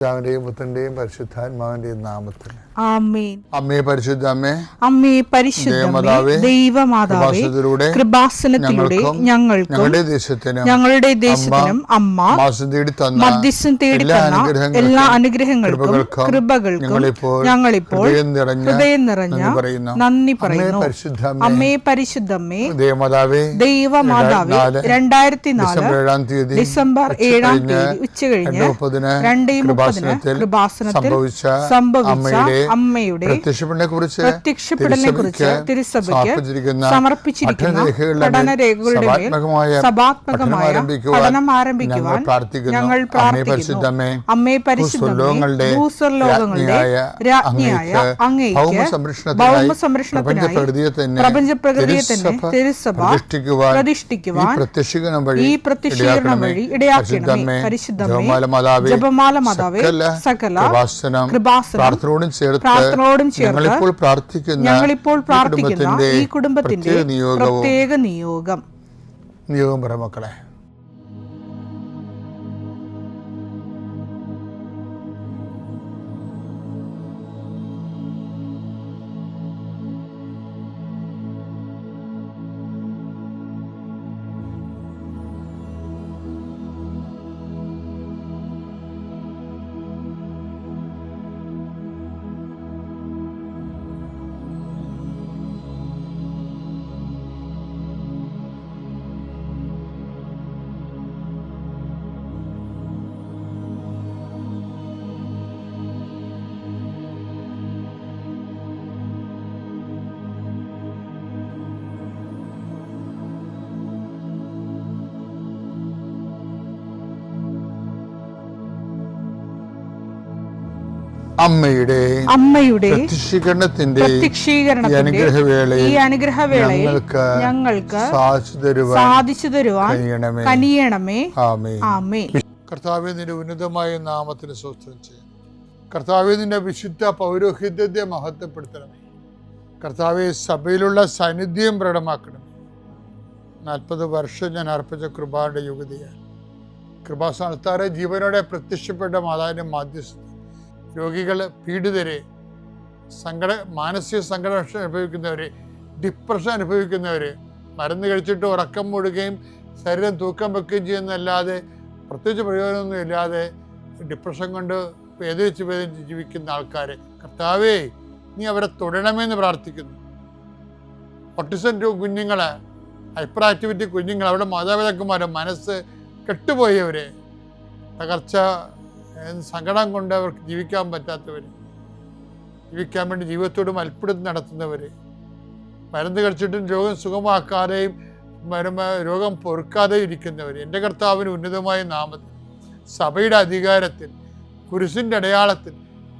പിതാവിന്റെയും പുത്രന്റെയും പരിശുദ്ധാത്മാവിന്റെയും നാമത്തിൽ ആമേൻ. അമ്മേ പരിശുദ്ധ അമ്മേ, അമ്മേ പരിശുദ്ധ ദൈവമാതാവേ, കൃപാസനത്തിലൂടെ ഞങ്ങൾക്കും ഞങ്ങളുടെ ദേശത്തിനും അമ്മ മധ്യസ്ഥം തേടി തന്ന എല്ലാ അനുഗ്രഹങ്ങൾക്കും കൃപകൾക്കും ഞങ്ങളിപ്പോൾ ഹൃദയം നിറഞ്ഞ നന്ദി പറയുന്നു. അമ്മേ പരിശുദ്ധമ്മേ, ദൈവമാതാവേ, 2004 ഡിസംബർ 7 ഉച്ചകഴിഞ്ഞ് 2:30 കൃപാസനത്തിൽ സംഭവിച്ച അമ്മയുടെ പ്രത്യക്ഷപ്പെടലിനെക്കുറിച്ച് തിരുസഭയ്ക്ക് സമർപ്പിച്ചിരിക്കുന്ന പഠനരേഖകളുടെ മേൽ സഭാത്മകമായ പഠനം ആരംഭിക്കുവാൻ ഞങ്ങൾ പ്രാർത്ഥിക്കുന്നു. അമ്മേ പരിശുദ്ധമേ, ഭൂസ്വർലോകങ്ങളുടെ രാജ്ഞിയായ അങ്ങേയ്ക്ക് ഭൗമസംരക്ഷണത്തിനായി പ്രപഞ്ചപ്രകൃതിയെ തന്നെ തിരുസഭ പ്രതിഷ്ഠിക്കുവാൻ ഈ പ്രത്യക്ഷീകരണം വഴി ഇടയാക്കണമേ. പരിശുദ്ധമേ, ജപമാല മാതാവേ, സകല കൃപാസനം പ്രാർത്ഥനയോടും ചേർത്ത് ഞങ്ങളിപ്പോൾ പ്രാർത്ഥിക്കുന്ന ഈ കുടുംബത്തിന്റെ പ്രത്യേക നിയോഗം മക്കളെ. അമ്മയുടെ പ്രത്യക്ഷീകരണത്തിന്റെ ഈ അനുഗ്രഹവേളയിൽ ഞങ്ങൾക്ക് സാധിച്ചു തരുവാൻ കനിയണമേ. ആമേൻ. കർത്താവേ, നിന്റെ ഉന്നതമായ നാമത്തിന് സ്തോത്രം ചെയ്യാം. കർത്താവേ, നിന്റെ വിശുദ്ധ പൗരോഹിത്യത്തെ മഹത്വപ്പെടുത്തണമേ. കർത്താവേ, സഭയിലുള്ള സാന്നിധ്യം പ്രകടമാക്കണമേ. 40 വർഷം ഞാൻ അർപ്പിച്ച കൃപാന്റെ യുഗതിയാണ്. കൃപാസ്ഥാനത്താറെ ജീവനോടെ പ്രത്യക്ഷപ്പെട്ട മാതാവിന്റെ മാധ്യസ്ഥ രോഗികൾ, പീഡിതരെ, മാനസിക സങ്കടം അനുഭവിക്കുന്നവർ, ഡിപ്രഷൻ അനുഭവിക്കുന്നവർ, മരുന്ന് കഴിച്ചിട്ട് ഉറക്കം മൂടുകയും ശരീരം തൂക്കം വെക്കുകയും ചെയ്യുന്നതല്ലാതെ പ്രത്യേകിച്ച് പ്രയോജനമൊന്നും ഇല്ലാതെ ഡിപ്രഷൻ കൊണ്ട് വേദനിച്ച് ജീവിക്കുന്ന ആൾക്കാർ, കർത്താവേ, നീ അവരെ തൊടണമെന്ന് പ്രാർത്ഥിക്കുന്നു. ഓട്ടിസം കുഞ്ഞുങ്ങളെ, ഹൈപ്പർ ആക്ടിവിറ്റി കുഞ്ഞുങ്ങൾ, അവിടെ മാതാപിതാക്കന്മാരെ മനസ്സ് കെട്ടുപോയവർ, തകർച്ച സങ്കടം കൊണ്ട് അവർക്ക് ജീവിക്കാൻ പറ്റാത്തവർ, ജീവിക്കാൻ വേണ്ടി ജീവിതത്തോട് മൽപ്പിടുത്തം നടത്തുന്നവർ, മരുന്ന് കഴിച്ചിട്ടും രോഗം സുഖമാക്കാതെയും രോഗം പൊറുക്കാതെയും ഇരിക്കുന്നവർ, എൻ്റെ കർത്താവിന് ഉന്നതമായ നാമത്തിൽ, സഭയുടെ അധികാരത്തിൽ, കുരിശിൻ്റെ അടയാളത്തിൽ,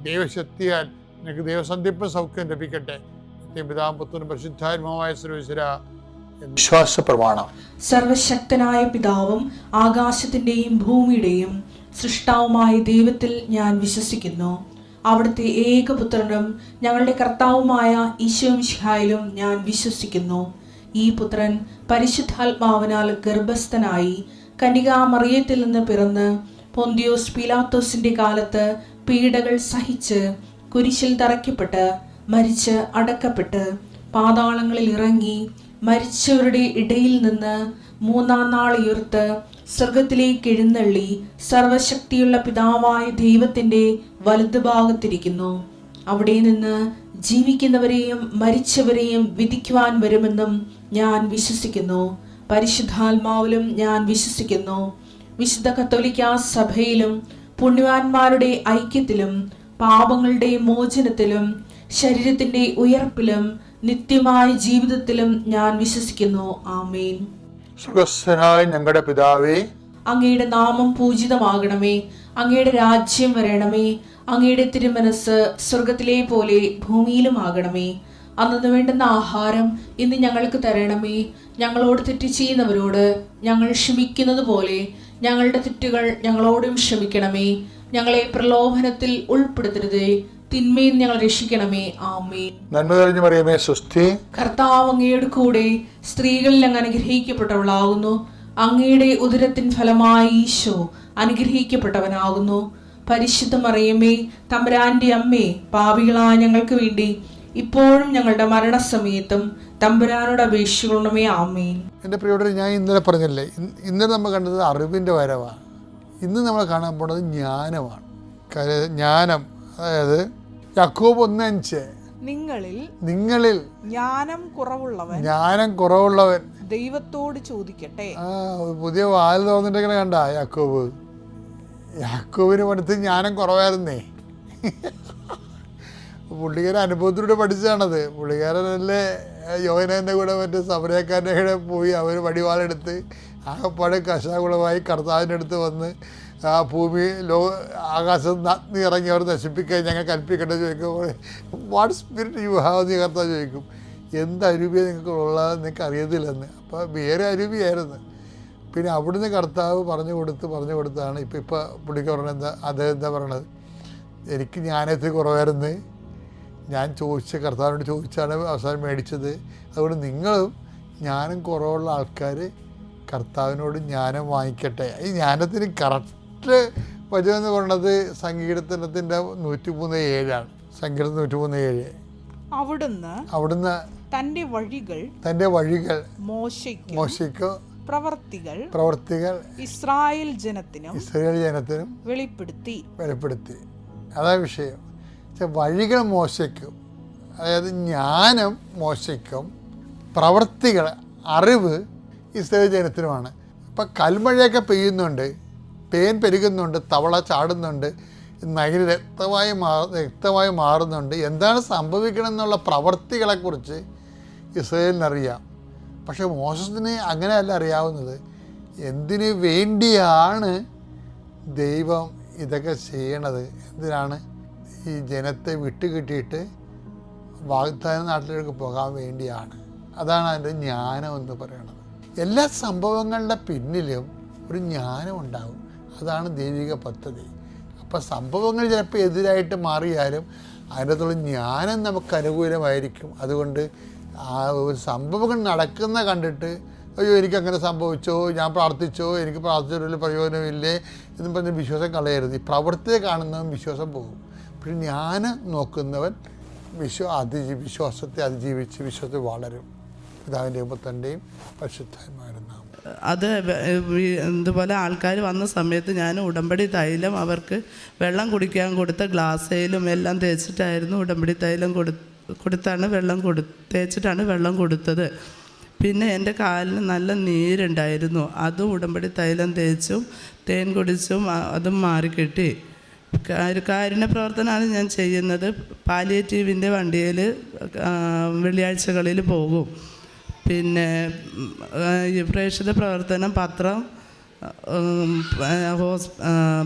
ദൈവശക്തിയാൽ നിങ്ങൾക്ക് ദൈവസന്ധിപ്പും സൗഖ്യം ലഭിക്കട്ടെ. പിതാവും പുത്രനും പരിശുദ്ധാത്മാവുമായ സർവ്വേശ്വരാ. വിശ്വാസ പ്രമാണം. സർവശക്തനായ പിതാവും ആകാശത്തിന്റെയും ഭൂമിയുടെയും സൃഷ്ടാവുമായ ദൈവത്തിൽ ഞാൻ വിശ്വസിക്കുന്നു. അവിടുത്തെ ഏകപുത്രനും ഞങ്ങളുടെ കർത്താവുമായ ഈശോമിശിഹായിലും ഞാൻ വിശ്വസിക്കുന്നു. ഈ പുത്രൻ പരിശുദ്ധാത്മാവിനാൽ ഗർഭസ്ഥനായി കന്യകാമറിയത്തിൽ നിന്ന് പിറന്ന് പൊന്തിയോസ് പീലാത്തോസിന്റെ കാലത്ത് പീഡകൾ സഹിച്ച് കുരിശിൽ തറയ്ക്കപ്പെട്ട് മരിച്ച് അടക്കപ്പെട്ട് പാതാളങ്ങളിൽ ഇറങ്ങി മരിച്ചവരുടെ ഇടയിൽ നിന്ന് 3-ാം നാൾ ഉയർത്ത് സ്വർഗത്തിലേക്ക് എഴുന്നള്ളി സർവശക്തിയുള്ള പിതാവായ ദൈവത്തിന്റെ വലതുഭാഗത്തിരിക്കുന്നു. അവിടെ നിന്ന് ജീവിക്കുന്നവരെയും മരിച്ചവരെയും വിധിക്കുവാൻ വരുമെന്നും ഞാൻ വിശ്വസിക്കുന്നു. പരിശുദ്ധാത്മാവിലും ഞാൻ വിശ്വസിക്കുന്നു. വിശുദ്ധ കത്തോലിക്കാ സഭയിലും പുണ്യവാന്മാരുടെ ഐക്യത്തിലും പാപങ്ങളുടെ മോചനത്തിലും ശരീരത്തിന്റെ ഉയർപ്പിലും നിത്യമായ ജീവിതത്തിലും ഞാൻ വിശ്വസിക്കുന്നു. ആമേൻ. സുഖസ്ഥനായ ഞങ്ങളുടെ പിതാവേ, അങ്ങയുടെ നാമം പൂജിതമാകണമേ. അങ്ങയുടെ രാജ്യം വരണമേ. അങ്ങയുടെ തിരുമനസ് സ്വർഗത്തിലെ പോലെ ഭൂമിയിലും ആകണമേ. അന്നു വേണ്ടുന്ന ആഹാരം ഇന്ന് ഞങ്ങൾക്ക് തരണമേ. ഞങ്ങളോട് തെറ്റ് ചെയ്യുന്നവരോട് ഞങ്ങൾ ക്ഷമിക്കുന്നത് പോലെ ഞങ്ങളുടെ തെറ്റുകൾ ഞങ്ങളോടും ക്ഷമിക്കണമേ. ഞങ്ങളെ പ്രലോഭനത്തിൽ ഉൾപ്പെടുത്തരുതേ, തിന്മയിൽ ഞങ്ങൾ രക്ഷിക്കണമേ. ആമേൻ. നന്മ നിറഞ്ഞ മറിയമേ, സ്വസ്തി. കർത്താവ് അങ്ങയുടെ കൂടെ സ്ത്രീകളിൽ അങ്ങ് അനുഗ്രഹിക്കപ്പെട്ടവളാകുന്നു. അങ്ങയുടെ ഉദരത്തിൻ ഫലമായി ഈശോ അനുഗ്രഹിക്കപ്പെട്ടവനാകുന്നു. പരിശുദ്ധ മറിയമേ, തമ്പുരാന്റെ അമ്മേ, പാപികളായ ഞങ്ങൾക്ക് വേണ്ടി ഇപ്പോഴും ഞങ്ങളുടെ മരണസമയത്തും തമ്പുരാനോട് അപേക്ഷിക്കണമേ. ആമേൻ. എൻ്റെ പ്രിയപ്പെട്ടവരെ, ഞാൻ ഇന്നലെ പറഞ്ഞല്ലേ, ഇന്നലെ നമ്മൾ കണ്ടത് അറിവിൻ്റെ വരവാണ്. ഇന്ന് നമ്മൾ കാണാൻ പോണത് ജ്ഞാനമാണ്. ജ്ഞാനം, അതായത് യാക്കോബ് 1:5, നിങ്ങളിൽ ജ്ഞാനം കുറവുള്ളവൻ ദൈവത്തോട് ചോദിക്കട്ടെ. പുതിയ വാല് തോന്നിട്ടിങ്ങനെ കണ്ട യാക്കോബിന് പഠിത്ത് ജ്ഞാനം കുറവായിരുന്നേ. പുള്ളിക്കാരൻ അനുഭവത്തിലൂടെ പഠിച്ചതാണത്. പുള്ളിക്കാരനല്ലേ യോഹന്നാൻ്റെ കൂടെ മറ്റേ സമരക്കാരൻ്റെ കൂടെ പോയി അവർ വടിവാളെടുത്ത് ആകപ്പാടെ കശാകുളമായി കർത്താവിൻ്റെ അടുത്ത് വന്ന് ആ ഭൂമി ആകാശം നഗ്നി ഇറങ്ങി അവർ നശിപ്പിക്കാൻ ഞങ്ങൾ കൽപ്പിക്കേണ്ടത് ചോദിക്കുമ്പോൾ വാട്ട് സ്പിരിറ്റ് യു ഹാവ് എന്ന് കർത്താവ് ചോദിക്കും. എന്ത് അരൂപിയാണ് നിങ്ങൾക്ക് ഉള്ളതെന്ന് നിങ്ങൾക്ക് അറിയത്തില്ലെന്ന്. അപ്പോൾ വേറെ അരൂപിയായിരുന്നു. പിന്നെ അവിടുന്ന് കർത്താവ് പറഞ്ഞു കൊടുത്താണ് ഇപ്പോൾ പുള്ളിക്ക് പറഞ്ഞത് അദ്ദേഹം എന്താ പറയണത്, എനിക്ക് ജ്ഞാനത്തിൽ കുറവായിരുന്നു, ഞാൻ കർത്താവിനോട് ചോദിച്ചാണ് അവസാനം മേടിച്ചത്. അതുകൊണ്ട് നിങ്ങളും ജ്ഞാനം കുറവുള്ള ആൾക്കാർ കർത്താവിനോട് ജ്ഞാനം വാങ്ങിക്കട്ടെ. ഈ ജ്ഞാനത്തിന് കറക്റ്റ് വചനം എന്ന് പറയുന്നത് സങ്കീർത്തനത്തിൻ്റെ 103:7 സങ്കീർത്തനം 103:7. അവിടുന്ന് തൻ്റെ വഴികൾ മോശയ്ക്കോ പ്രവർത്തികൾ ഇസ്രായേൽ ജനത്തിനും വെളിപ്പെടുത്തി. അതാ വിഷയം. വഴികൾ മോശയ്ക്കും, അതായത് ജ്ഞാനം മോശയ്ക്കും, പ്രവർത്തികൾ അറിവ് ഇസ്രായേൽ ജനത്തിനുമാണ്. ഇപ്പം കൽമഴയൊക്കെ പെയ്യുന്നുണ്ട്, പേൻ പെരുകുന്നുണ്ട്, തവള ചാടുന്നുണ്ട്, നഗരി രക്തമായി മാറുന്നുണ്ട്. എന്താണ് സംഭവിക്കണമെന്നുള്ള പ്രവർത്തികളെക്കുറിച്ച് ഇസ്രായേലിനറിയാം. പക്ഷെ മോശത്തിന് അങ്ങനെയല്ല അറിയാവുന്നത്. എന്തിനു വേണ്ടിയാണ് ദൈവം ഇതൊക്കെ ചെയ്യണത്? എന്തിനാണ്? ഈ ജനത്തെ വിട്ടുകിട്ടിയിട്ട് വാഗ്ദാന നാട്ടിലേക്ക് പോകാൻ വേണ്ടിയാണ്. അതാണ് അതിൻ്റെ ജ്ഞാനം എന്ന് പറയുന്നത്. എല്ലാ സംഭവങ്ങളുടെ പിന്നിലും ഒരു ജ്ഞാനം ഉണ്ടാകും. അതാണ് ദൈവിക പദ്ധതി. അപ്പോൾ സംഭവങ്ങൾ ചിലപ്പോൾ എതിരായിട്ട് മാറിയാലും അതിനകത്തുള്ള ജ്ഞാനം നമുക്ക് അനുകൂലമായിരിക്കും. അതുകൊണ്ട് ആ ഒരു സംഭവങ്ങൾ നടക്കുന്ന കണ്ടിട്ട് അയ്യോ എനിക്കങ്ങനെ സംഭവിച്ചോ, ഞാൻ പ്രാർത്ഥിച്ചോ, എനിക്ക് പ്രാർത്ഥിച്ചൊരു പ്രയോജനമില്ലേ എന്നും പറഞ്ഞ് വിശ്വാസം കളയരുത്. ഈ പ്രവൃത്തിയെ കാണുന്നവൻ വിശ്വാസം പോകും. പക്ഷെ ജ്ഞാനം നോക്കുന്നവൻ വിശ്വാസത്തെ അതിജീവിച്ച് വിശ്വാസത്തിൽ വളരും. പിതാവിൻ്റെയും പുത്രൻ്റെയും പരിശുദ്ധാത്മാവിന്റെ നാമം. അത് ഇതുപോലെ ആൾക്കാർ വന്ന സമയത്ത് ഞാൻ ഉടമ്പടി തൈലം അവർക്ക് വെള്ളം കുടിക്കാൻ കൊടുത്ത ഗ്ലാസ്സിലും എല്ലാം തേച്ചിട്ടായിരുന്നു ഉടമ്പടി തൈലം കൊടുത്താണ് തേച്ചിട്ടാണ് വെള്ളം കൊടുത്തത്. പിന്നെ എൻ്റെ കാലിന് നല്ല നീരുണ്ടായിരുന്നു. അതും ഉടമ്പടി തൈലം തേച്ചും തേൻ കുടിച്ചും അതും മാറിക്കിട്ടി. കാരുണ്യ പ്രവർത്തനമാണ് ഞാൻ ചെയ്യുന്നത്. പാലിയേറ്റീവിൻ്റെ വണ്ടിയിൽ വെള്ളിയാഴ്ചകളിൽ പോകും. പിന്നെ പ്രേക്ഷിത പ്രവർത്തനം, പത്രം,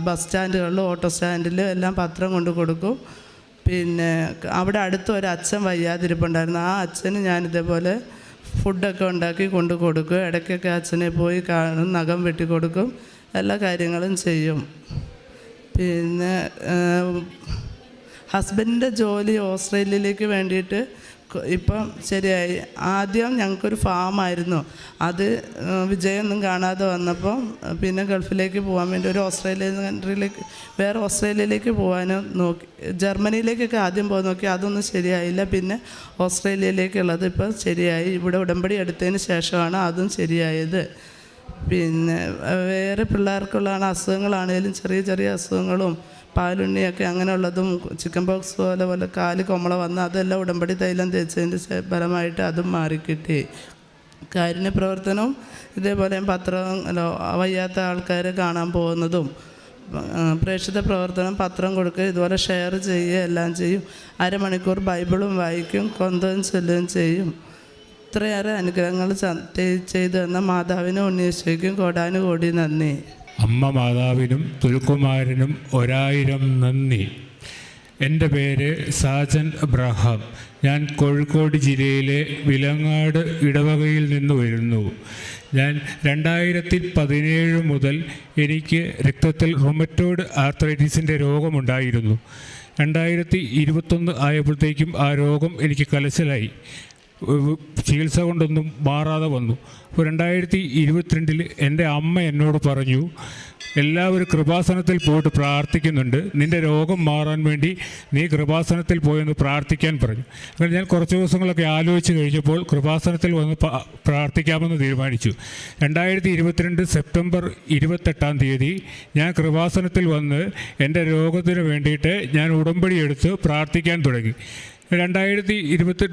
ബസ് സ്റ്റാൻഡുകളിൽ, ഓട്ടോ സ്റ്റാൻഡിൽ എല്ലാം പത്രം കൊണ്ട് കൊടുക്കും. പിന്നെ അവിടെ അടുത്ത് ഒരു അച്ഛൻ വയ്യാതിരിപ്പുണ്ടായിരുന്നു. ആ അച്ഛന് ഞാനിതേപോലെ ഫുഡൊക്കെ ഉണ്ടാക്കി കൊണ്ട് കൊടുക്കും. ഇടയ്ക്കൊക്കെ അച്ഛനെ പോയി കാണും, നഖം വെട്ടി കൊടുക്കും, എല്ലാ കാര്യങ്ങളും ചെയ്യും. പിന്നെ ഹസ്ബൻഡിൻ്റെ ജോലി ഓസ്ട്രേലിയയിലേക്ക് വേണ്ടിയിട്ട് ഇപ്പം ശരിയായി. ആദ്യം ഞങ്ങൾക്കൊരു ഫാമായിരുന്നു, അത് വിജയമൊന്നും കാണാതെ വന്നപ്പം പിന്നെ ഗൾഫിലേക്ക് പോകാൻ വേണ്ടി ഒരു ഓസ്ട്രേലിയയിലേക്ക് പോകാനും നോക്കി. ജർമ്മനിയിലേക്കൊക്കെ ആദ്യം പോകാൻ നോക്കി, അതൊന്നും ശരിയായില്ല. പിന്നെ ഓസ്ട്രേലിയയിലേക്കുള്ളത് ഇപ്പം ശരിയായി. ഇവിടെ ഉടമ്പടി എടുത്തതിന് ശേഷമാണ് അതും ശരിയായത്. പിന്നെ വേറെ പിള്ളേർക്കുള്ളതാണ് അസുഖങ്ങളാണെങ്കിലും ചെറിയ ചെറിയ അസുഖങ്ങളും പാലുണ്ണിയൊക്കെ അങ്ങനെയുള്ളതും ചിക്കൻ ബോക്സ് പോലെ കാല് കൊമ്മള വന്ന് അതെല്ലാം ഉടമ്പടി തൈലം തേച്ചതിൻ്റെ ഫലമായിട്ട് അതും മാറിക്കിട്ടി. കാരുണ്യ പ്രവർത്തനവും ഇതേപോലെ പത്രം വയ്യാത്ത ആൾക്കാരെ കാണാൻ പോകുന്നതും, പ്രേക്ഷിത പ്രവർത്തനം, പത്രം കൊടുക്കുക, ഇതുപോലെ ഷെയർ ചെയ്യുക, എല്ലാം ചെയ്യും. അരമണിക്കൂർ ബൈബിളും വായിക്കും, കൊന്തവും ചൊല്ലുകയും ചെയ്യും. ഇത്രയേറെ അനുഗ്രഹങ്ങൾ ചെയ്തു തന്ന മാതാവിനും ഉണ്ണീശോയ്ക്കും കോടാനുകോടി നന്ദി. അമ്മ മാതാവിനും തുലുക്കുമാരനും 1000 നന്ദി. എൻ്റെ പേര് സാജൻ അബ്രഹാം. ഞാൻ കോഴിക്കോട് ജില്ലയിലെ വിലങ്ങാട് ഇടവകയിൽ നിന്ന് വരുന്നു. ഞാൻ 2017 മുതൽ എനിക്ക് രക്തത്തിൽ റൊമറ്റോയ്ഡ് ആർത്രൈറ്റിസിൻ്റെ രോഗമുണ്ടായിരുന്നു. 2021 ആയപ്പോഴത്തേക്കും ആ രോഗം എനിക്ക് കലശലായി. ചികിത്സ കൊണ്ടൊന്നും മാറാതെ വന്നു. അപ്പോൾ 2022 എൻ്റെ അമ്മ എന്നോട് പറഞ്ഞു, എല്ലാവരും കൃപാസനത്തിൽ പോയിട്ട് പ്രാർത്ഥിക്കുന്നുണ്ട്, നിൻ്റെ രോഗം മാറാൻ വേണ്ടി നീ കൃപാസനത്തിൽ പോയെന്ന് പ്രാർത്ഥിക്കാൻ പറഞ്ഞു. അങ്ങനെ ഞാൻ കുറച്ച് ദിവസങ്ങളൊക്കെ ആലോചിച്ച് കഴിഞ്ഞപ്പോൾ കൃപാസനത്തിൽ വന്ന് പ്രാർത്ഥിക്കാമെന്ന് തീരുമാനിച്ചു. 2022 സെപ്റ്റംബർ 28 ഞാൻ കൃപാസനത്തിൽ വന്ന് എൻ്റെ രോഗത്തിന് വേണ്ടിയിട്ട് ഞാൻ ഉടമ്പടി എടുത്ത് പ്രാർത്ഥിക്കാൻ തുടങ്ങി. 2022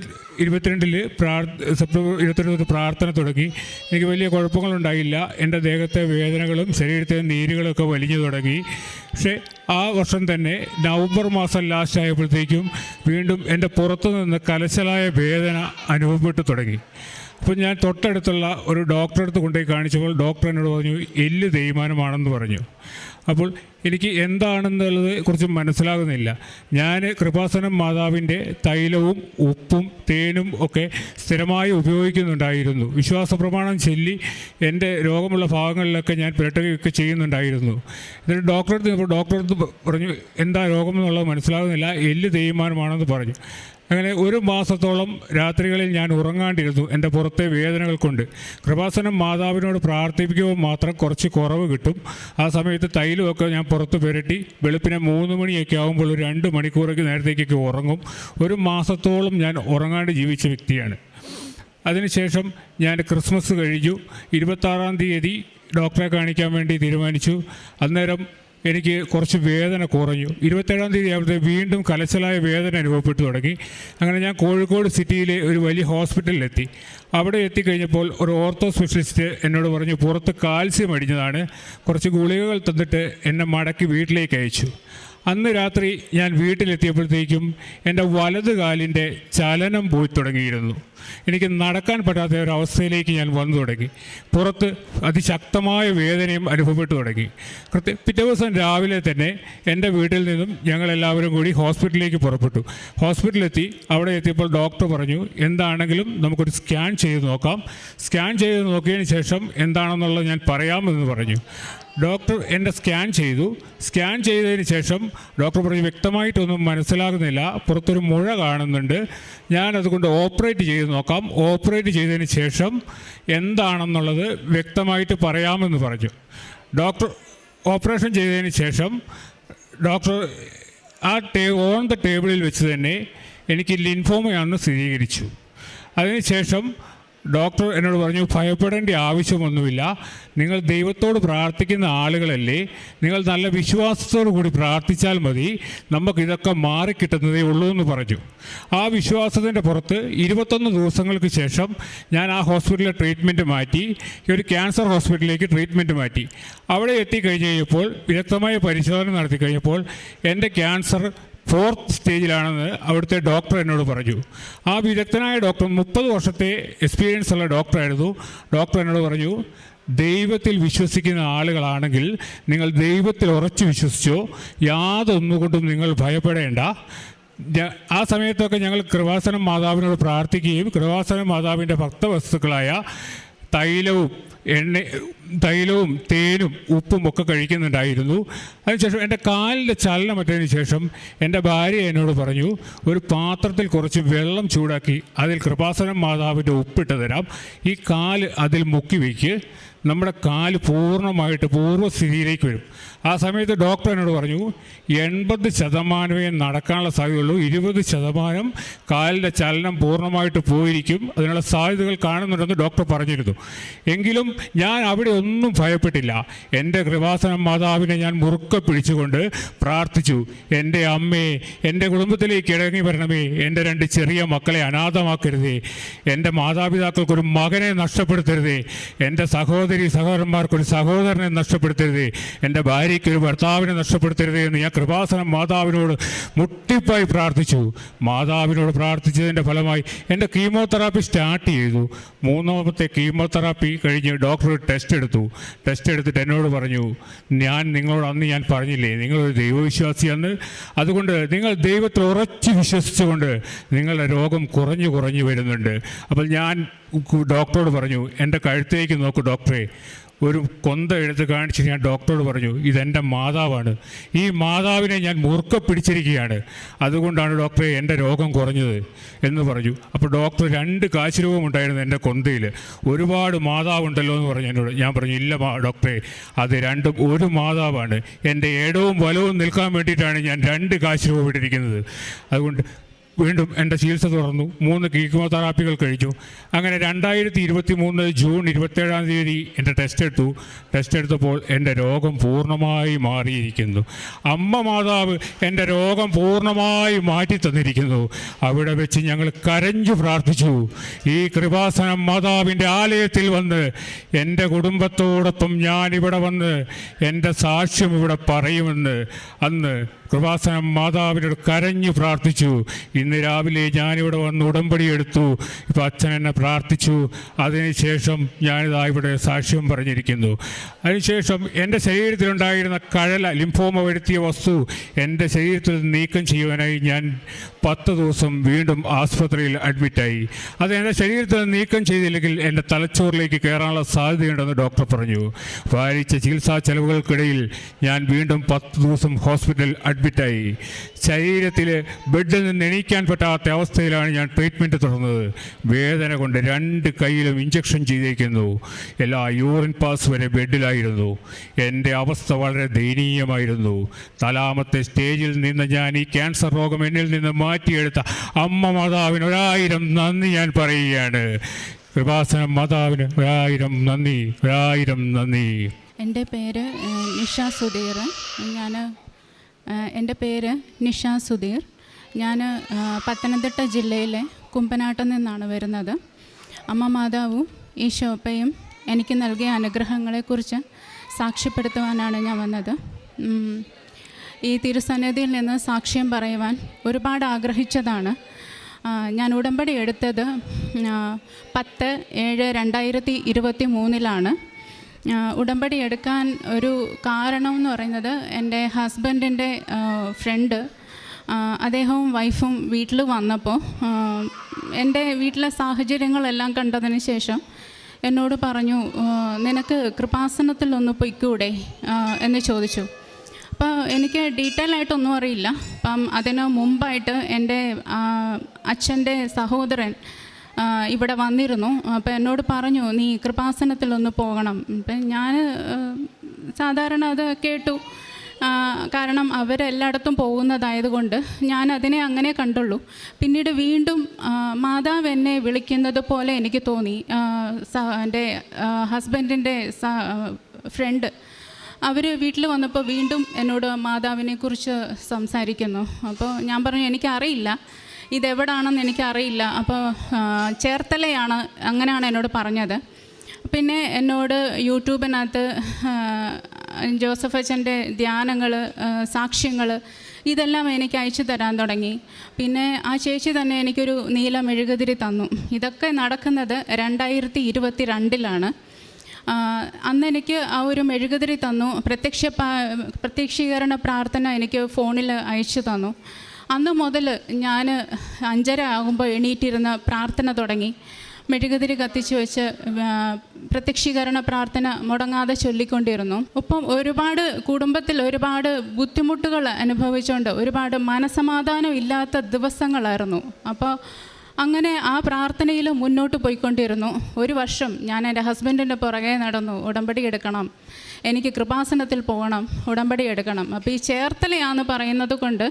സെപ്റ്റംബർ 22 പ്രാർത്ഥന തുടങ്ങി. എനിക്ക് വലിയ കുഴപ്പങ്ങളുണ്ടായില്ല. എൻ്റെ ദേഹത്തെ വേദനകളും ശരീരത്തെ നീരുകളൊക്കെ വലിഞ്ഞു തുടങ്ങി. പക്ഷേ ആ വർഷം തന്നെ നവംബർ മാസം ലാസ്റ്റ് ആയപ്പോഴത്തേക്കും വീണ്ടും എൻ്റെ പുറത്തു നിന്ന് കലശലായ വേദന അനുഭവപ്പെട്ടു തുടങ്ങി. അപ്പോൾ ഞാൻ തൊട്ടടുത്തുള്ള ഒരു ഡോക്ടറെ അടുത്ത് കൊണ്ടുപോയി കാണിച്ചപ്പോൾ ഡോക്ടർ എന്നോട് പറഞ്ഞു എല്ല് തേയ്മാനമാണെന്ന് പറഞ്ഞു. അപ്പോൾ എനിക്ക് എന്താണെന്നുള്ളത് കുറിച്ച് മനസ്സിലാകുന്നില്ല. ഞാൻ കൃപാസനം മാതാവിൻ്റെ തൈലവും ഉപ്പും തേനും ഒക്കെ സ്ഥിരമായി ഉപയോഗിക്കുന്നുണ്ടായിരുന്നു. വിശ്വാസ പ്രമാണം ചൊല്ലി എൻ്റെ രോഗമുള്ള ഭാഗങ്ങളിലൊക്കെ ഞാൻ പുരട്ടുകയൊക്കെ ചെയ്യുന്നുണ്ടായിരുന്നു. എന്നിട്ട് ഡോക്ടറെ അടുത്ത് പറഞ്ഞു എന്താ രോഗം എന്നുള്ളത് മനസ്സിലാകുന്നില്ല, എല്ല് തേയ്മാനമാണെന്ന് പറഞ്ഞു. അങ്ങനെ 1 മാസത്തോളം രാത്രികളിൽ ഞാൻ ഉറങ്ങാണ്ടിരുന്നു എൻ്റെ പുറത്തെ വേദനകൾ കൊണ്ട്. കൃപാസനം മാതാവിനോട് പ്രാർത്ഥിപ്പിക്കുമ്പോൾ മാത്രം കുറച്ച് കുറവ് കിട്ടും. ആ സമയത്ത് തൈലമൊക്കെ ഞാൻ പുറത്ത് പുരട്ടി വെളുപ്പിനെ 3 മണിയൊക്കെ ആകുമ്പോൾ ഒരു 2 മണിക്കൂറൊക്കെ നേരത്തേക്കൊക്കെ ഉറങ്ങും. 1 മാസത്തോളം ഞാൻ ഉറങ്ങാണ്ട് ജീവിച്ച വ്യക്തിയാണ്. അതിനുശേഷം ഞാൻ ക്രിസ്മസ് കഴിഞ്ഞു. 26 ഡോക്ടറെ കാണിക്കാൻ വേണ്ടി തീരുമാനിച്ചു. അന്നേരം എനിക്ക് കുറച്ച് വേദന കുറഞ്ഞു. 27 ആവുമ്പോൾ വീണ്ടും കലശലായ വേദന അനുഭവപ്പെട്ടു തുടങ്ങി. അങ്ങനെ ഞാൻ കോഴിക്കോട് സിറ്റിയിലെ ഒരു വലിയ ഹോസ്പിറ്റലിലെത്തി. അവിടെ എത്തിക്കഴിഞ്ഞപ്പോൾ ഒരു ഓർത്തോ സ്പെഷ്യലിസ്റ്റ് എന്നോട് പറഞ്ഞു പുറത്ത് കാൽസ്യം അടിഞ്ഞതാണ്, കുറച്ച് ഗുളികകൾ തന്നിട്ട് എന്നെ മടക്കി വീട്ടിലേക്ക് അയച്ചു. അന്ന് രാത്രി ഞാൻ വീട്ടിലെത്തിയപ്പോഴത്തേക്കും എൻ്റെ വലത് കാലിൻ്റെ ചലനം പോയി തുടങ്ങിയിരുന്നു. എനിക്ക് നടക്കാൻ പറ്റാത്ത ഒരവസ്ഥയിലേക്ക് ഞാൻ വന്നു തുടങ്ങി. പുറത്ത് അതിശക്തമായ വേദനയും അനുഭവപ്പെട്ടു തുടങ്ങി. പിറ്റേ ദിവസം രാവിലെ തന്നെ എൻ്റെ വീട്ടിൽ നിന്നും ഞങ്ങളെല്ലാവരും കൂടി ഹോസ്പിറ്റലിലേക്ക് പുറപ്പെട്ടു. ഹോസ്പിറ്റലിലെത്തി. അവിടെ എത്തിയപ്പോൾ ഡോക്ടർ പറഞ്ഞു എന്താണെങ്കിലും നമുക്കൊരു സ്കാൻ ചെയ്ത് നോക്കാം. സ്കാൻ ചെയ്ത് നോക്കിയതിന് ശേഷം എന്താണെന്നുള്ളത് ഞാൻ പറയാമെന്ന് പറഞ്ഞു. ഡോക്ടർ എന്നെ സ്കാൻ ചെയ്തു. സ്കാൻ ചെയ്തതിന് ശേഷം ഡോക്ടർ പറഞ്ഞു വ്യക്തമായിട്ടൊന്നും മനസ്സിലാകുന്നില്ല, പുറത്തൊരു മുഴ കാണുന്നുണ്ട്, ഞാനതുകൊണ്ട് ഓപ്പറേറ്റ് ചെയ്ത് നോക്കാം, ഓപ്പറേറ്റ് ചെയ്തതിന് ശേഷം എന്താണെന്നുള്ളത് വ്യക്തമായിട്ട് പറയാമെന്ന് പറഞ്ഞു. ഡോക്ടർ ഓപ്പറേഷൻ ചെയ്തതിന് ശേഷം ഡോക്ടർ ഓൺ ദ ടേബിളിൽ വെച്ച് തന്നെ എനിക്ക് ലിൻഫോമയാണെന്ന് സ്ഥിരീകരിച്ചു. അതിനുശേഷം ഡോക്ടർ എന്നോട് പറഞ്ഞു ഭയപ്പെടേണ്ട ആവശ്യമൊന്നുമില്ല, നിങ്ങൾ ദൈവത്തോട് പ്രാർത്ഥിക്കുന്ന ആളുകളല്ലേ, നിങ്ങൾ നല്ല വിശ്വാസത്തോടു കൂടി പ്രാർത്ഥിച്ചാൽ മതി, നമുക്കിതൊക്കെ മാറിക്കിട്ടുന്നതേ ഉള്ളൂ എന്ന് പറഞ്ഞു. ആ വിശ്വാസത്തിൻ്റെ പുറത്ത് 21 ദിവസങ്ങൾക്ക് ശേഷം ഞാൻ ആ ഹോസ്പിറ്റലിലെ ട്രീറ്റ്മെൻറ്റ് മാറ്റി ഒരു ക്യാൻസർ ഹോസ്പിറ്റലിലേക്ക് ട്രീറ്റ്മെൻറ്റ് മാറ്റി. അവിടെ എത്തിക്കഴിഞ്ഞ് കഴിഞ്ഞപ്പോൾ വിദഗ്ധമായ പരിശോധന നടത്തി കഴിഞ്ഞപ്പോൾ എൻ്റെ ക്യാൻസർ 4th സ്റ്റേജിലാണെന്ന് അവിടുത്തെ ഡോക്ടർ എന്നോട് പറഞ്ഞു. ആ വിദഗ്ധനായ ഡോക്ടർ 30 വർഷത്തെ എക്സ്പീരിയൻസ് ഉള്ള ഡോക്ടറായിരുന്നു. ഡോക്ടർ എന്നോട് പറഞ്ഞു ദൈവത്തിൽ വിശ്വസിക്കുന്ന ആളുകളാണെങ്കിൽ നിങ്ങൾ ദൈവത്തിൽ ഉറച്ചു വിശ്വസിച്ചോ, യാതൊന്നുകൊണ്ടും നിങ്ങൾ ഭയപ്പെടേണ്ട. ആ സമയത്തൊക്കെ ഞങ്ങൾ കൃപാസനം മാതാവിനോട് പ്രാർത്ഥിക്കുകയും കൃപാസനം മാതാവിൻ്റെ ഭക്തവസ്തുക്കളായ തൈലവും തേനും ഉപ്പും ഒക്കെ കഴിക്കുന്നുണ്ടായിരുന്നു. അതിനുശേഷം എൻ്റെ കാലിൻ്റെ ചലനമറ്റതിന് ശേഷം എൻ്റെ ഭാര്യ എന്നോട് പറഞ്ഞു ഒരു പാത്രത്തിൽ കുറച്ച് വെള്ളം ചൂടാക്കി അതിൽ കൃപാസനം മാതാവിൻ്റെ ഉപ്പിട്ട് തരാം, ഈ കാല് അതിൽ മുക്കി വയ്ക്ക്, നമ്മുടെ കാല് പൂർണ്ണമായിട്ട് പൂർവ്വസ്ഥിതിയിലേക്ക് വരും. ആ സമയത്ത് ഡോക്ടർ എന്നോട് പറഞ്ഞു 80% നടക്കാനുള്ള സാധ്യതയുള്ളൂ, 20% കാലിൻ്റെ ചലനം പൂർണ്ണമായിട്ട് പോയിരിക്കും, അതിനുള്ള സാധ്യതകൾ കാണുന്നുണ്ടെന്ന് ഡോക്ടർ പറഞ്ഞിരുന്നു. എങ്കിലും ഞാൻ അവിടെ ഒന്നും ഭയപ്പെട്ടില്ല. എൻ്റെ കൃപാസനം മാതാവിനെ ഞാൻ മുറുക്കെ പിടിച്ചുകൊണ്ട് പ്രാർത്ഥിച്ചു, എൻ്റെ അമ്മയെ എൻ്റെ കുടുംബത്തിലേക്ക് ഇറങ്ങി വരണമേ, എൻ്റെ 2 ചെറിയ മക്കളെ അനാഥമാക്കരുതേ, എൻ്റെ മാതാപിതാക്കൾക്കൊരു മകനെ നഷ്ടപ്പെടുത്തരുതേ, എൻ്റെ സഹോദരന്മാർക്കൊരു സഹോദരനെ നഷ്ടപ്പെടുത്തരുതേ, എൻ്റെ ഭാര്യയ്ക്കൊരു ഭർത്താവിനെ നഷ്ടപ്പെടുത്തരുതേ എന്ന് ഞാൻ കൃപാസനം മാതാവിനോട് മുട്ടിപ്പായി പ്രാർത്ഥിച്ചു. മാതാവിനോട് പ്രാർത്ഥിച്ചതിൻ്റെ ഫലമായി എൻ്റെ കീമോതെറാപ്പി സ്റ്റാർട്ട് ചെയ്തു. 3ാമത്തെ കീമോതെറാപ്പി കഴിഞ്ഞ് ഡോക്ടർ ടെസ്റ്റ് എടുത്തിട്ട് എന്നോട് പറഞ്ഞു നിങ്ങളോട് അന്ന് ഞാൻ പറഞ്ഞില്ലേ നിങ്ങളൊരു ദൈവവിശ്വാസിയാന്ന്, അതുകൊണ്ട് നിങ്ങൾ ദൈവത്തിൽ ഉറച്ചു വിശ്വസിച്ചുകൊണ്ട് നിങ്ങളുടെ രോഗം കുറഞ്ഞു വരുന്നുണ്ട്. അപ്പോൾ ഞാൻ ഡോക്ടറോട് പറഞ്ഞു എൻ്റെ കഴുത്തേക്ക് നോക്കൂ ഡോക്ടറെ, ഒരു കൊന്ത എടുത്ത് കാണിച്ച് ഞാൻ ഡോക്ടറോട് പറഞ്ഞു, ഇതെൻ്റെ മാതാവാണ്, ഈ മാതാവിനെ ഞാൻ മുറുക്കെ പിടിച്ചിരിക്കുകയാണ്, അതുകൊണ്ടാണ് ഡോക്ടറെ എൻ്റെ രോഗം കുറഞ്ഞത് എന്ന് പറഞ്ഞു. അപ്പോൾ ഡോക്ടർ 2 കാശ് രൂപമുണ്ടായിരുന്നു എൻ്റെ കൊന്തയിൽ. ഒരുപാട് മാതാവുണ്ടല്ലോ എന്ന് പറഞ്ഞു എന്നോട്. ഞാൻ പറഞ്ഞു, ഇല്ല ഡോക്ടറെ, അത് രണ്ടും ഒരു മാതാവാണ്. എൻ്റെ ഇടവും വലവും നിൽക്കാൻ വേണ്ടിയിട്ടാണ് ഞാൻ 2 കാശ് രൂപ ഇട്ടിരിക്കുന്നത്. അതുകൊണ്ട് വീണ്ടും എൻ്റെ ചികിത്സ തുടർന്നു. 3 കീമോതെറാപ്പികൾ കഴിച്ചു. അങ്ങനെ 2023 ജൂൺ 27-ാം തീയതി എൻ്റെ ടെസ്റ്റ് എടുത്തപ്പോൾ എൻ്റെ രോഗം പൂർണ്ണമായി മാറിയിരിക്കുന്നു. അമ്മ മാതാവ് എൻ്റെ രോഗം പൂർണ്ണമായി മാറ്റി തന്നിരിക്കുന്നു. അവിടെ വെച്ച് ഞങ്ങൾ കരഞ്ഞു പ്രാർത്ഥിച്ചു, ഈ കൃപാസനം മാതാവിൻ്റെ ആലയത്തിൽ വന്ന് എൻ്റെ കുടുംബത്തോടൊപ്പം ഞാനിവിടെ വന്ന് എൻ്റെ സാക്ഷ്യം ഇവിടെ പറയുമെന്ന് അന്ന് കൃപാസനം മാതാവിനോട് കരഞ്ഞു പ്രാർത്ഥിച്ചു. ഇന്ന് രാവിലെ ഞാനിവിടെ വന്ന് ഉടമ്പടി എടുത്തു. ഇപ്പോൾ അച്ഛൻ എന്നെ പ്രാർത്ഥിച്ചു. അതിനുശേഷം ഞാനിതാ ഇവിടെ സാക്ഷ്യം പറഞ്ഞിരിക്കുന്നു. അതിനുശേഷം എൻ്റെ ശരീരത്തിലുണ്ടായിരുന്ന കഴല, ലിംഫോമ വരുത്തിയ വസ്തു എൻ്റെ ശരീരത്തിൽ നീക്കം ചെയ്യുവാനായി ഞാൻ 10 ദിവസം വീണ്ടും ആസ്പത്രിയിൽ അഡ്മിറ്റായി. അത് എൻ്റെ ശരീരത്തിൽ നീക്കം ചെയ്തില്ലെങ്കിൽ എൻ്റെ തലച്ചോറിലേക്ക് കയറാനുള്ള സാധ്യതയുണ്ടെന്ന് ഡോക്ടർ പറഞ്ഞു. ഭാരിച്ച ചികിത്സാ ചെലവുകൾക്കിടയിൽ ഞാൻ വീണ്ടും 10 ദിവസം ഹോസ്പിറ്റലിൽ അഡ്മിറ്റായി. ശരീരത്തിൽ ബെഡിൽ നിന്ന് എണീക്കാൻ പറ്റാത്ത അവസ്ഥയിലാണ് ഞാൻ ട്രീറ്റ്മെൻറ്റ് തുടർന്നത്. വേദന കൊണ്ട് 2 കൈയിലും ഇഞ്ചക്ഷൻ ചെയ്തിരിക്കുന്നു. എല്ലാ യൂറിൻ പാസ് വരെ ബെഡിലായിരുന്നു. എൻ്റെ അവസ്ഥ വളരെ ദയനീയമായിരുന്നു. 4ാമത്തെ സ്റ്റേജിൽ നിന്ന് ഞാൻ ഈ ക്യാൻസർ രോഗം എന്നിൽ നിന്ന് മാറ്റിയെടുത്ത അമ്മ മാതാവിന് 1000 നന്ദി ഞാൻ പറയുകയാണ്. കൃപാസനം മാതാവിന് 1000 നന്ദി, 1000 നന്ദി. എൻ്റെ പേര് നിഷ സുധീർ. എൻ്റെ പേര് നിഷ സുധീർ. ഞാൻ പത്തനംതിട്ട ജില്ലയിലെ കുമ്പനാട്ടിൽ നിന്നാണ് വരുന്നത്. അമ്മ മാതാവും ഈശോപ്പയും എനിക്ക് നൽകിയ അനുഗ്രഹങ്ങളെക്കുറിച്ച് സാക്ഷ്യപ്പെടുത്തുവാനാണ് ഞാൻ വന്നത്. ഈ തിരുസന്നിധിയിൽ നിന്ന് സാക്ഷ്യം പറയുവാൻ ഒരുപാട് ആഗ്രഹിച്ചതാണ്. ഞാൻ ഉടമ്പടി എടുത്തത് 10/7/2023 ഉടമ്പടി എടുക്കാൻ ഒരു കാരണം എന്ന് പറയുന്നത്, എൻ്റെ ഹസ്ബൻഡിൻ്റെ ഫ്രണ്ട്, അദ്ദേഹവും വൈഫും വീട്ടിൽ വന്നപ്പോൾ എൻ്റെ വീട്ടിലെ സാഹചര്യങ്ങളെല്ലാം കണ്ടതിന് ശേഷം എന്നോട് പറഞ്ഞു, നിനക്ക് കൃപാസനത്തിൽ ഒന്ന് പൊയ്ക്കൂടെ എന്ന് ചോദിച്ചു. അപ്പോൾ എനിക്ക് ഡീറ്റെയിൽ ആയിട്ടൊന്നും അറിയില്ല. അപ്പം അതിന് മുമ്പായിട്ട് എൻ്റെ അച്ഛൻ്റെ സഹോദരൻ ഇവിടെ വന്നിരുന്നു. അപ്പോൾ എന്നോട് പറഞ്ഞു, നീ കൃപാസനത്തിലൊന്ന് പോകണം. അപ്പം ഞാൻ സാധാരണ അത് കേട്ടു. കാരണം അവരെല്ലായിടത്തും പോകുന്നതായതുകൊണ്ട് ഞാൻ അതിനെ അങ്ങനെ കണ്ടുള്ളൂ. പിന്നീട് വീണ്ടും മാതാവ് എന്നെ വിളിക്കുന്നത് പോലെ എനിക്ക് തോന്നി. എൻ്റെ ഹസ്ബൻഡിൻ്റെ ഫ്രണ്ട് അവർ വീട്ടിൽ വന്നപ്പോൾ വീണ്ടും എന്നോട് മാതാവിനെക്കുറിച്ച് സംസാരിക്കുന്നു. അപ്പോൾ ഞാൻ പറഞ്ഞു, എനിക്കറിയില്ല, ഇതെവിടാണെന്ന് എനിക്കറിയില്ല. അപ്പോൾ ചേർത്തലയാണ്, അങ്ങനെയാണ് എന്നോട് പറഞ്ഞത്. പിന്നെ എന്നോട് യൂട്യൂബിനകത്ത് ജോസഫ് അച്ഛൻ്റെ ധ്യാനങ്ങൾ, സാക്ഷ്യങ്ങൾ ഇതെല്ലാം എനിക്ക് അയച്ചു തരാൻ തുടങ്ങി. പിന്നെ ആ ചേച്ചി തന്നെ എനിക്കൊരു നീല മെഴുകുതിരി തന്നു. ഇതൊക്കെ നടക്കുന്നത് 2022 അന്ന് എനിക്ക് ആ ഒരു മെഴുകുതിരി തന്നു. പ്രത്യക്ഷീകരണ പ്രാർത്ഥന എനിക്ക് ഫോണിൽ അയച്ചു തന്നു. അന്ന് മുതൽ ഞാൻ 5:30 ആകുമ്പോൾ എണീറ്റിരുന്ന് പ്രാർത്ഥന തുടങ്ങി. മെഴുകുതിരി കത്തിച്ച് വെച്ച് പ്രത്യക്ഷീകരണ പ്രാർത്ഥന മുടങ്ങാതെ ചൊല്ലിക്കൊണ്ടിരുന്നു. ഒപ്പം കുടുംബത്തിൽ ഒരുപാട് ബുദ്ധിമുട്ടുകൾ അനുഭവിച്ചുകൊണ്ട് ഒരുപാട് മനസമാധാനം ഇല്ലാത്ത ദിവസങ്ങളായിരുന്നു. അപ്പോൾ അങ്ങനെ ആ പ്രാർത്ഥനയിൽ മുന്നോട്ട് പോയിക്കൊണ്ടിരുന്നു. 1 വർഷം ഞാൻ എൻ്റെ ഹസ്ബൻഡിൻ്റെ പുറകെ നടന്നു. ഉടമ്പടി എടുക്കണം, എനിക്ക് കൃപാസനത്തിൽ പോകണം, ഉടമ്പടി എടുക്കണം. അപ്പോൾ ഈ ചേർത്തലയാണെന്ന് പറയുന്നത് കൊണ്ട്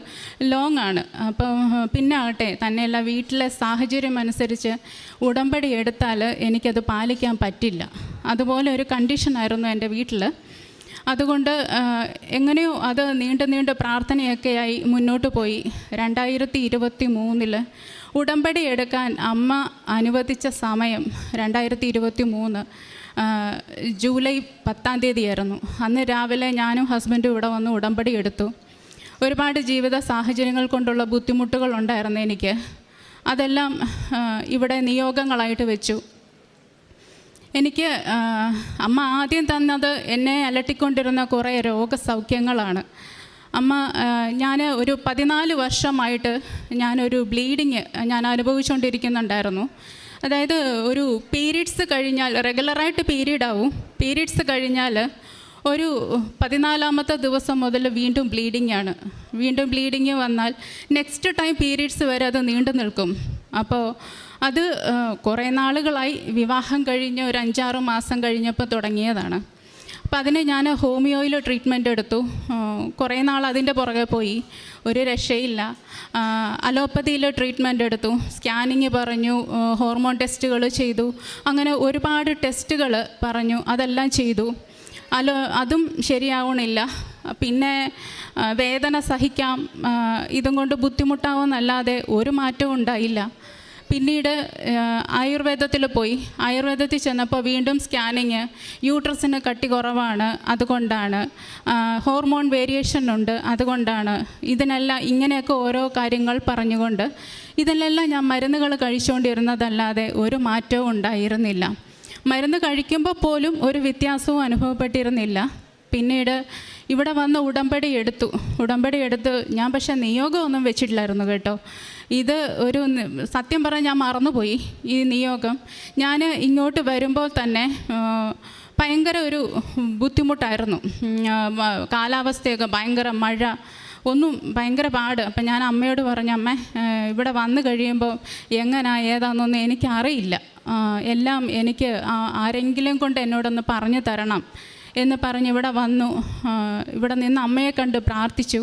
ലോങ് ആണ്. അപ്പോൾ പിന്നെ ആകട്ടെ, തന്നെയല്ല വീട്ടിലെ സാഹചര്യം അനുസരിച്ച് ഉടമ്പടി എടുത്താൽ എനിക്കത് പാലിക്കാൻ പറ്റില്ല. അതുപോലെ ഒരു കണ്ടീഷനായിരുന്നു എൻ്റെ വീട്ടിൽ. അതുകൊണ്ട് എങ്ങനെയോ അത് നീണ്ട് പ്രാർത്ഥനയൊക്കെയായി മുന്നോട്ട് പോയി. 2023 ഉടമ്പടി എടുക്കാൻ അമ്മ അനുവദിച്ച സമയം 2023 ജൂലൈ 10-ാം തീയതിയായിരുന്നു. അന്ന് രാവിലെ ഞാനും ഹസ്ബൻഡും ഇവിടെ വന്ന് ഉടമ്പടി എടുത്തു. ഒരുപാട് ജീവിത സാഹചര്യങ്ങൾ കൊണ്ടുള്ള ബുദ്ധിമുട്ടുകൾ ഉണ്ടായിരുന്നു എനിക്ക്. അതെല്ലാം ഇവിടെ നിയോഗങ്ങളായിട്ട് വെച്ചു. എനിക്ക് അമ്മ ആദ്യം തന്നത് എന്നെ അലട്ടിക്കൊണ്ടിരുന്ന കുറേ രോഗസൗഖ്യങ്ങളാണ്. ഞാൻ ഒരു 14 വർഷമായിട്ട് ഞാനൊരു ബ്ലീഡിങ് ഞാൻ അനുഭവിച്ചുകൊണ്ടിരിക്കുന്നുണ്ടായിരുന്നു. അതായത് ഒരു പീരീഡ്സ് കഴിഞ്ഞാൽ, റെഗുലറായിട്ട് പീരീഡ് ആവും, പീരീഡ്സ് കഴിഞ്ഞാൽ ഒരു 14ാമത്തെ ദിവസം മുതൽ വീണ്ടും ബ്ലീഡിങ് ആണ്. വീണ്ടും ബ്ലീഡിങ് വന്നാൽ നെക്സ്റ്റ് ടൈം പീരീഡ്സ് വരെ അത് നീണ്ടു നിൽക്കും. അപ്പോൾ അത് കുറേ നാളുകളായി, വിവാഹം കഴിഞ്ഞ് ഒരു 5-6 മാസം കഴിഞ്ഞപ്പോൾ തുടങ്ങിയതാണ്. അപ്പം അതിന് ഞാൻ ഹോമിയോയിൽ ട്രീറ്റ്മെൻറ്റ് എടുത്തു. കുറേ നാൾ അതിൻ്റെ പുറകെ പോയി, ഒരു രക്ഷയില്ല. അലോപ്പതിയിൽ ട്രീറ്റ്മെൻറ്റ് എടുത്തു, സ്കാനിങ് പറഞ്ഞു, ഹോർമോൺ ടെസ്റ്റുകൾ ചെയ്തു, അങ്ങനെ ഒരുപാട് ടെസ്റ്റുകൾ പറഞ്ഞു, അതെല്ലാം ചെയ്തു. അതും ശരിയാവണില്ല. പിന്നെ വേദന സഹിക്കാം, ഇതും കൊണ്ട് ബുദ്ധിമുട്ടാവുമെന്നല്ലാതെ ഒരു മാറ്റവും ഉണ്ടായില്ല. പിന്നീട് ആയുർവേദത്തിൽ പോയി. ആയുർവേദത്തിൽ ചെന്നപ്പോൾ വീണ്ടും സ്കാനിങ്, യൂട്രസിന് കട്ടി കുറവാണ്, അതുകൊണ്ടാണ്, ഹോർമോൺ വേരിയേഷൻ ഉണ്ട്, അതുകൊണ്ടാണ്, ഇതിനെല്ലാം ഇങ്ങനെയൊക്കെ ഓരോ കാര്യങ്ങൾ പറഞ്ഞുകൊണ്ട് ഇതിലെല്ലാം ഞാൻ മരുന്നുകൾ കഴിച്ചുകൊണ്ടിരുന്നതല്ലാതെ ഒരു മാറ്റവും ഉണ്ടായിരുന്നില്ല. മരുന്ന് കഴിക്കുമ്പോൾ പോലും ഒരു വ്യത്യാസവും അനുഭവപ്പെട്ടിരുന്നില്ല. പിന്നീട് ഇവിടെ വന്ന് ഉടമ്പടി എടുത്ത് ഞാൻ പക്ഷേ നിയോഗമൊന്നും വെച്ചിട്ടില്ലായിരുന്നു കേട്ടോ. ഇത് ഒരു സത്യം പറഞ്ഞാൽ ഞാൻ മറന്നുപോയി ഈ നിയോഗം. ഞാൻ ഇങ്ങോട്ട് വരുമ്പോൾ തന്നെ ഭയങ്കര ഒരു ബുദ്ധിമുട്ടായിരുന്നു. കാലാവസ്ഥയൊക്കെ ഭയങ്കര മഴ, ഒന്നും ഭയങ്കര പാട്. അപ്പം ഞാൻ അമ്മയോട് പറഞ്ഞു, അമ്മ ഇവിടെ വന്നു കഴിയുമ്പോൾ ഏതാണെന്നൊന്നും എനിക്കറിയില്ല, എല്ലാം എനിക്ക് ആരെങ്കിലും കൊണ്ട് എന്നോടൊന്ന് പറഞ്ഞു തരണം എന്ന് പറഞ്ഞ് ഇവിടെ വന്നു. ഇവിടെ നിന്ന് അമ്മയെ കണ്ട് പ്രാർത്ഥിച്ചു.